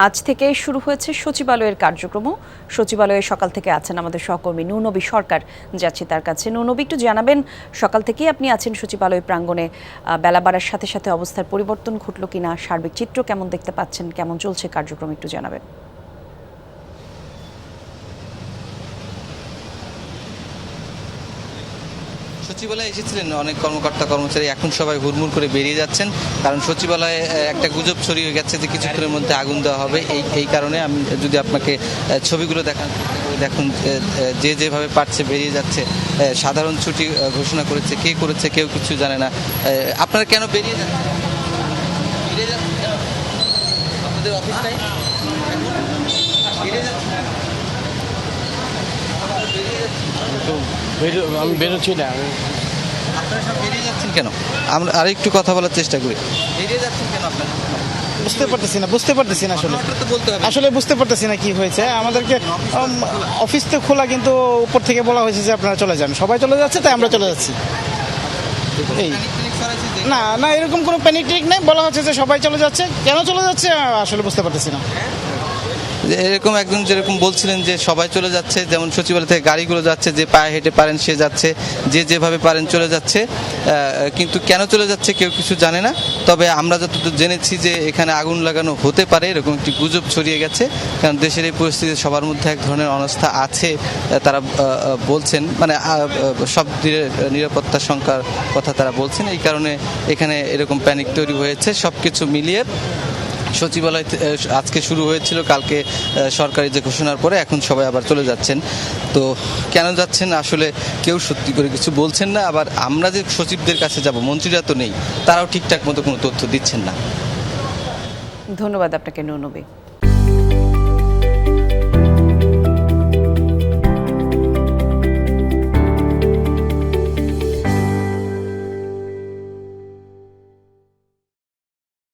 আজ থেকে শুরু হয়েছে সচিবালয়ের কার্যক্রম। সচিবালয়ে সকাল থেকে আছেন আমাদের সহকর্মী নূনবী সরকার। যাচ্ছি তার কাছে। নূনবী, একটু জানাবেন, সকাল থেকেই আপনি আছেন সচিবালয় প্রাঙ্গণে, বেলা বাড়ার সাথে সাথে অবস্থার পরিবর্তন ঘটলো কিনা, সার্বিক চিত্র কেমন দেখতে পাচ্ছেন, কেমন চলছে কার্যক্রম, একটু জানাবেন। সচিবালয়ে এসেছিলেন অনেক কর্মকর্তা কর্মচারী, এখন সবাই হুড়মুড় করে বেরিয়ে যাচ্ছেন, কারণ সচিবালয়ে একটা গুজব ছড়িয়ে গেছে যে কিছুক্ষণের মধ্যে আগুন দেওয়া হবে। এই কারণে আমি যদি আপনাকে ছবিগুলো দেখুন, যে যেভাবে পারছে বেরিয়ে যাচ্ছে। সাধারণ ছুটি ঘোষণা করেছে, কে করেছে কেউ কিছু জানে না। আপনারা কেন বেরিয়ে যাচ্ছেন? আপনাদের অফিস টাইম বেরিয়ে যাচ্ছে। আমি বেরোচ্ছি না। আপনারা সব বেরিয়ে যাচ্ছেন কেন? আমরা আরেকটু কথা বলার চেষ্টা করি। বেরিয়ে যাচ্ছেন কেন আপনারা? বুঝতে পারতেছি না আসলে তো বলতে হবে। আসলে বুঝতে পারতেছি না কি হয়েছে আমাদেরকে। অফিস তো খোলা, কিন্তু উপর থেকে বলা হয়েছে যে আপনারা চলে যান। সবাই চলে যাচ্ছে, তাই আমরা চলে যাচ্ছি। এই না না, এরকম কোনো প্যানিক টেনিক নেই। বলা হচ্ছে যে সবাই চলে যাচ্ছে, কেন চলে যাচ্ছে আসলে বুঝতে পারতেছি না। এরকম একজন যেরকম বলছিলেন যে সবাই চলে যাচ্ছে, যেমন সচিবালয় থেকে গাড়িগুলো যাচ্ছে, যে পায়ে হেঁটে পারেন সে যাচ্ছে, যে যেভাবে পারেন চলে যাচ্ছে, কিন্তু কেন চলে যাচ্ছে কেউ কিছু জানে না। তবে আমরা যতদূর জেনেছি যে এখানে আগুন লাগানো হতে পারে, এরকম একটি গুজব ছড়িয়ে গেছে, কারণ দেশের এই পরিস্থিতিতে সবার মধ্যে এক ধরনের অনাস্থা আছে। তারা বলছেন, মানে সব নিরাপত্তা শঙ্কার কথা তারা বলছেন, এই কারণে এখানে এরকম প্যানিক তৈরি হয়েছে। সব কিছু মিলিয়ে সচিবালয় আজকে শুরু হয়েছিল, কালকে সরকারি যে ঘোষণার পরে এখন সবাই আবার চলে যাচ্ছেন। তো কেন যাচ্ছেন আসলে কেউ সত্যি করে কিছু বলছেন না। আবার আমরা যে সচিবদের কাছে যাব, মন্ত্রীরা তো নেই, তারাও ঠিকঠাক মতো কোনো তথ্য দিচ্ছেন না। ধন্যবাদ আপনাকে নূনবী।